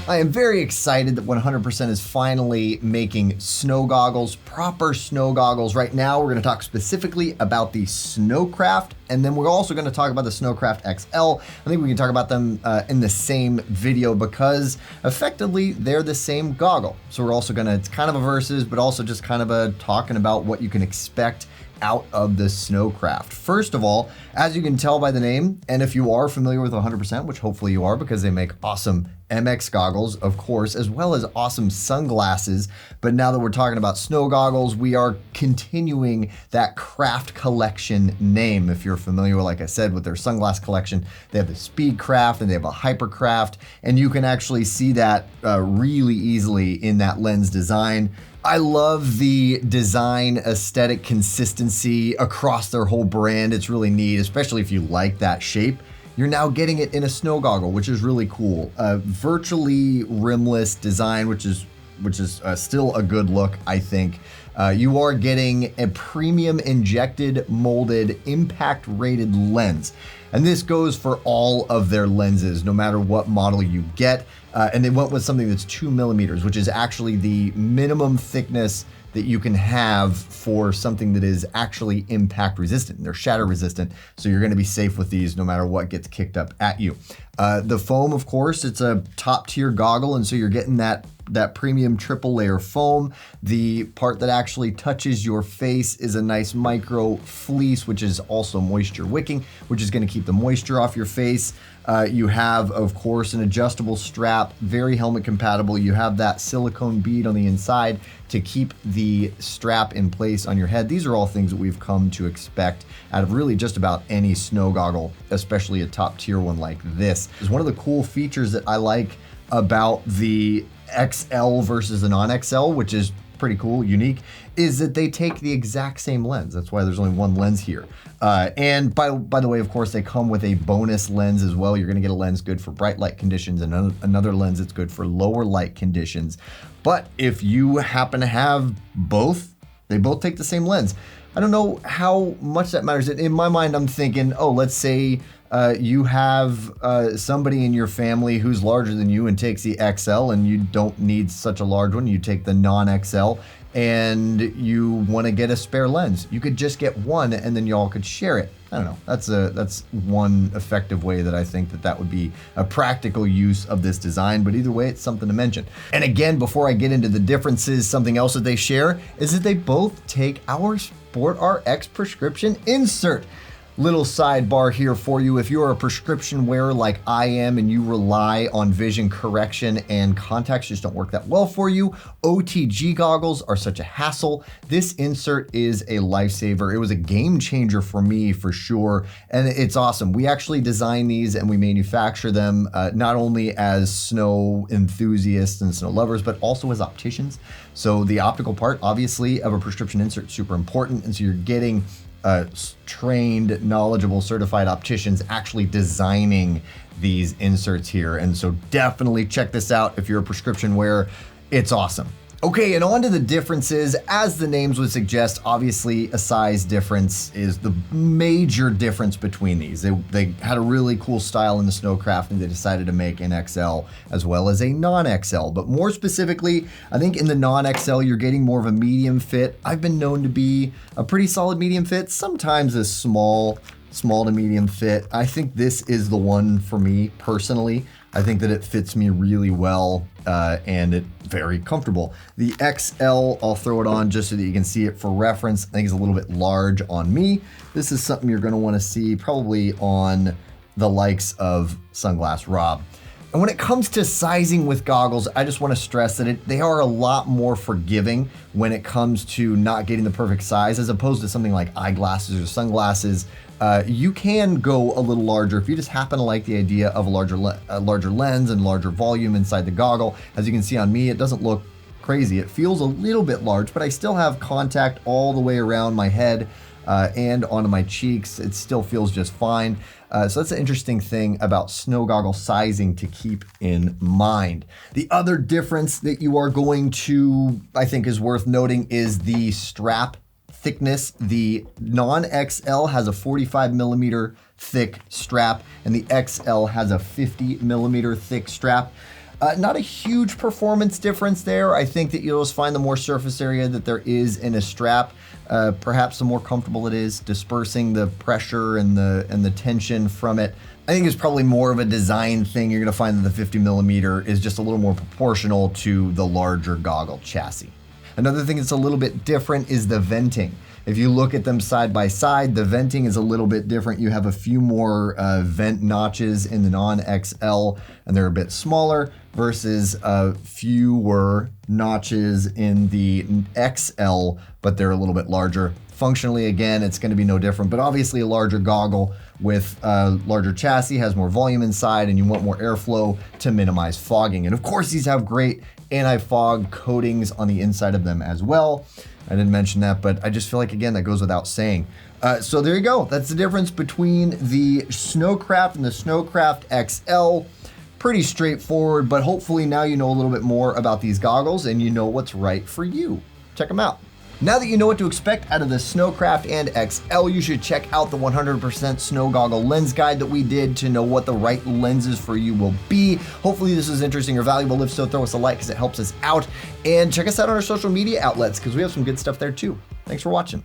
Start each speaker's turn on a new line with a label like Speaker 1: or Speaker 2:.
Speaker 1: I am very excited that 100% is finally making snow goggles, proper snow goggles. Right now, we're going to talk specifically about the Snowcraft, and then we're also going to talk about the Snowcraft XL. I think we can talk about them in the same video because effectively they're the same goggle. So we're also going to, it's kind of a versus, but also just kind of a talking about what you can expect out of the Snowcraft. First of all, as you can tell by the name, and if you are familiar with 100%, which hopefully you are because they make awesome MX goggles, of course, as well as awesome sunglasses. But now that we're talking about snow goggles, we are continuing that craft collection name. If you're familiar, like I said, with their sunglass collection, they have the Speedcraft and they have a Hypercraft, and you can actually see that really easily in that lens design. I love the design aesthetic consistency across their whole brand. It's really neat, especially if you like that shape. You're now getting it in a snow goggle, which is really cool. Virtually rimless design, which is still a good look, I think. You are getting a premium injected molded impact rated lens. And this goes for all of their lenses, no matter what model you get. And they went with something that's 2 millimeters, which is actually the minimum thickness that you can have for something that is actually impact resistant. They're shatter resistant, so you're gonna be safe with these no matter what gets kicked up at you. The foam, of course, it's a top tier goggle, and so you're getting that premium triple layer foam. The part that actually touches your face is a nice micro fleece, which is also moisture wicking, which is gonna keep the moisture off your face. You have, of course, an adjustable strap, very helmet compatible. You have that silicone bead on the inside to keep the strap in place on your head. These are all things that we've come to expect out of really just about any snow goggle, especially a top tier one like this. It's one of the cool features that I like about the XL versus the non-XL, which is pretty cool, unique, is that they take the exact same lens. That's why there's only one lens here. And by the way, of course, they come with a bonus lens as well. You're gonna get a lens good for bright light conditions and another lens that's good for lower light conditions. But if you happen to have both, they both take the same lens. I don't know how much that matters. In my mind, I'm thinking, oh, let's say you have somebody in your family who's larger than you and takes the XL, and you don't need such a large one. You take the non-XL and you want to get a spare lens. You could just get one and then y'all could share it. I don't know. That's one effective way that I think that would be a practical use of this design. But either way, it's something to mention. And again, before I get into the differences, something else that they share is that they both take our SportRx prescription insert. Little sidebar here for you. If you're a prescription wearer like I am and you rely on vision correction and contacts just don't work that well for you, OTG goggles are such a hassle. This insert is a lifesaver. It was a game changer for me for sure, and it's awesome. We actually design these and we manufacture them not only as snow enthusiasts and snow lovers, but also as opticians. So the optical part, obviously, of a prescription insert is super important, and so you're getting trained, knowledgeable, certified opticians actually designing these inserts here. And so definitely check this out if you're a prescription wearer. It's awesome. Okay, and on to the differences. As the names would suggest, obviously a size difference is the major difference between these. They had a really cool style in the Snowcraft, and they decided to make an XL as well as a non-XL. But more specifically, I think in the non-XL, you're getting more of a medium fit. I've been known to be a pretty solid medium fit, sometimes a small to medium fit. I think this is the one for me personally. I think that it fits me really well and it's very comfortable. The XL, I'll throw it on just so that you can see it for reference. I think it's a little bit large on me. This is something you're gonna wanna see probably on the likes of Sunglass Rob. And when it comes to sizing with goggles, I just want to stress that they are a lot more forgiving when it comes to not getting the perfect size, as opposed to something like eyeglasses or sunglasses. You can go a little larger if you just happen to like the idea of a larger lens and larger volume inside the goggle. As you can see on me, it doesn't look crazy. It feels a little bit large, but I still have contact all the way around my head and onto my cheeks. It still feels just fine. So that's an interesting thing about snow goggle sizing to keep in mind. The other difference that you are going to, I think is worth noting, is the strap thickness. The non-XL has a 45 millimeter thick strap and the XL has a 50 millimeter thick strap. Not a huge performance difference there. I think that you'll just find the more surface area that there is in a strap, perhaps the more comfortable it is dispersing the pressure and the tension from it. I think it's probably more of a design thing. You're going to find that the 50 millimeter is just a little more proportional to the larger goggle chassis. Another thing that's a little bit different is the venting. If you look at them side by side, the venting is a little bit different. You have a few more vent notches in the non-XL, and they're a bit smaller, versus fewer notches in the XL, but they're a little bit larger. Functionally, again, it's going to be no different, but obviously a larger goggle with a larger chassis has more volume inside, and you want more airflow to minimize fogging. And of course, these have great anti-fog coatings on the inside of them as well. I didn't mention that, but I just feel like, again, that goes without saying. So there you go. That's the difference between the Snowcraft and the Snowcraft XL. Pretty straightforward, but hopefully now you know a little bit more about these goggles and you know what's right for you. Check them out. Now that you know what to expect out of the Snowcraft and XL, you should check out the 100% snow goggle lens guide that we did to know what the right lenses for you will be. Hopefully this is interesting or valuable. If so, throw us a like because it helps us out. And check us out on our social media outlets because we have some good stuff there too. Thanks for watching.